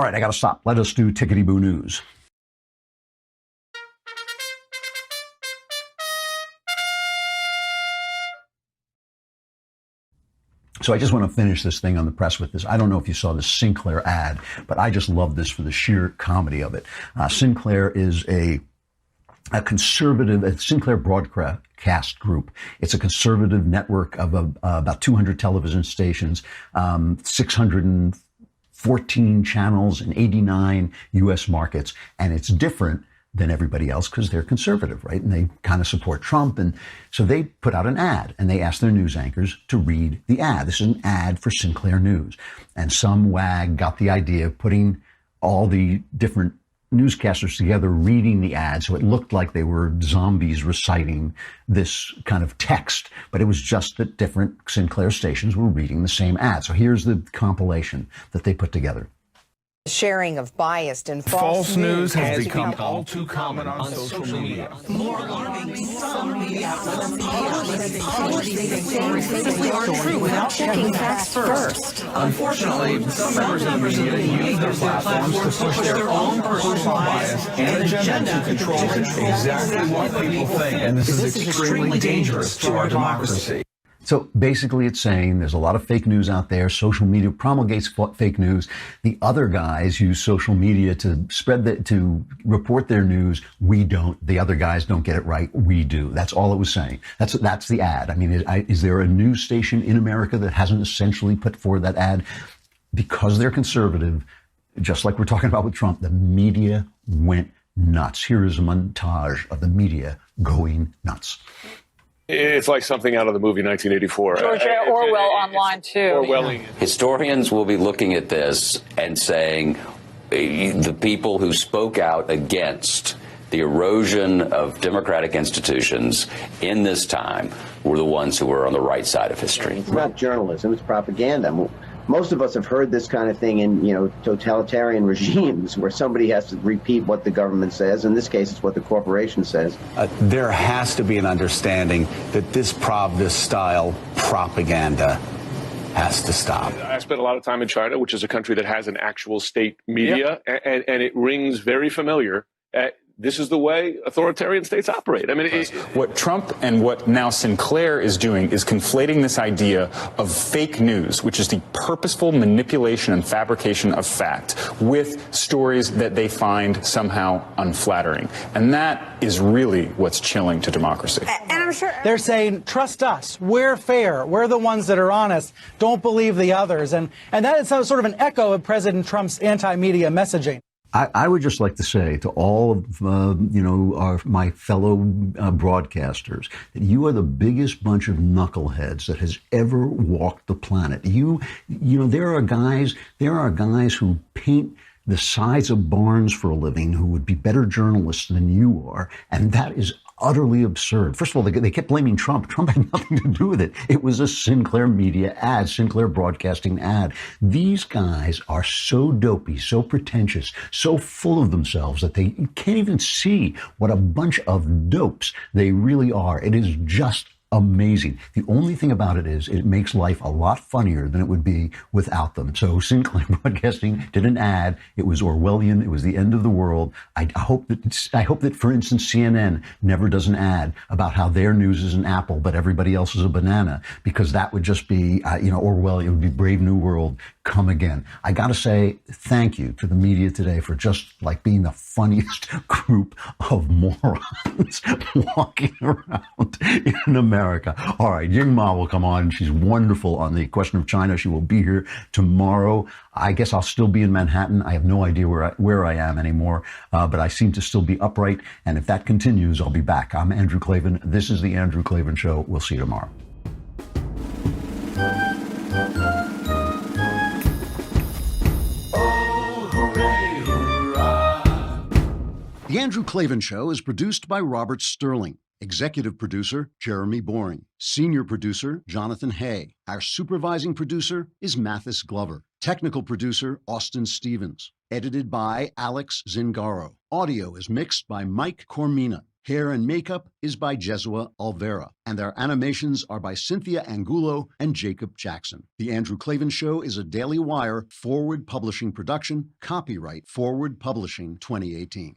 All right, I got to stop. Let us do Tickety Boo News. So I just want to finish this thing on the press with this. I don't know if you saw the Sinclair ad, but I just love this for the sheer comedy of it. Sinclair is a conservative, a Sinclair broadcast group. It's a conservative network of about 200 television stations, 614 channels in 89 U.S. markets, and it's different than everybody else because they're conservative, right? And they kind of support Trump. And so they put out an ad and they asked their news anchors to read the ad. This is an ad for Sinclair News. And some wag got the idea of putting all the different newscasters together reading the ad, so it looked like they were zombies reciting this kind of text, but it was just that different Sinclair stations were reading the same ad. So here's the compilation that they put together. Sharing of biased and false news has become all too common on social media. More alarming, some media outlets are true without checking facts first. Unfortunately, some members of the media use their platforms to push their own personal bias and agenda to control exactly what people think. And this is extremely dangerous to our democracy. So basically it's saying there's a lot of fake news out there. Social media promulgates fake news. The other guys use social media to to report their news. We don't. The other guys don't get it right. We do. That's all it was saying. That's the ad. I mean, is there a news station in America that hasn't essentially put forward that ad? Because they're conservative, just like we're talking about with Trump, the media went nuts. Here is a montage of the media going nuts. It's like something out of the movie 1984. George Orwell online, too. Orwelling. Historians will be looking at this and saying the people who spoke out against the erosion of democratic institutions in this time were the ones who were on the right side of history. It's not journalism, it's propaganda. Most of us have heard this kind of thing in, totalitarian regimes where somebody has to repeat what the government says. In this case, it's what the corporation says. There has to be an understanding that this style propaganda has to stop. I spent a lot of time in China, which is a country that has an actual state media, and it rings very familiar. This is the way authoritarian states operate. I mean, what Trump and what now Sinclair is doing is conflating this idea of fake news, which is the purposeful manipulation and fabrication of fact, with stories that they find somehow unflattering. And that is really what's chilling to democracy. And I'm sure they're saying, trust us. We're fair. We're the ones that are honest. Don't believe the others. And that is sort of an echo of President Trump's anti-media messaging. I would just like to say to all of, my fellow broadcasters that you are the biggest bunch of knuckleheads that has ever walked the planet. There are guys who paint the sides of barns for a living who would be better journalists than you are. And that is utterly absurd. First of all, they kept blaming Trump. Trump had nothing to do with it. It was a Sinclair media ad, Sinclair broadcasting ad. These guys are so dopey, so pretentious, so full of themselves that they can't even see what a bunch of dopes they really are. It is just amazing. The only thing about it is it makes life a lot funnier than it would be without them. So Sinclair Broadcasting did an ad. It was Orwellian. It was the end of the world. I hope that, for instance, CNN never does an ad about how their news is an apple, but everybody else is a banana, because that would just be, Orwellian. It would be Brave New World come again. I got to say thank you to the media today for just like being the funniest group of morons walking around in America. All right, Ying Ma will come on. She's wonderful on the question of China. She will be here tomorrow. I guess I'll still be in Manhattan. I have no idea where I am anymore, but I seem to still be upright. And if that continues, I'll be back. I'm Andrew Klavan. This is the Andrew Klavan Show. We'll see you tomorrow. The Andrew Klavan Show is produced by Robert Sterling. Executive producer, Jeremy Boring. Senior producer, Jonathan Hay. Our supervising producer is Mathis Glover. Technical producer, Austin Stevens. Edited by Alex Zingaro. Audio is mixed by Mike Cormina. Hair and makeup is by Jesua Alvera, and their animations are by Cynthia Angulo and Jacob Jackson. The Andrew Klavan Show is a Daily Wire Forward Publishing production, copyright Forward Publishing 2018.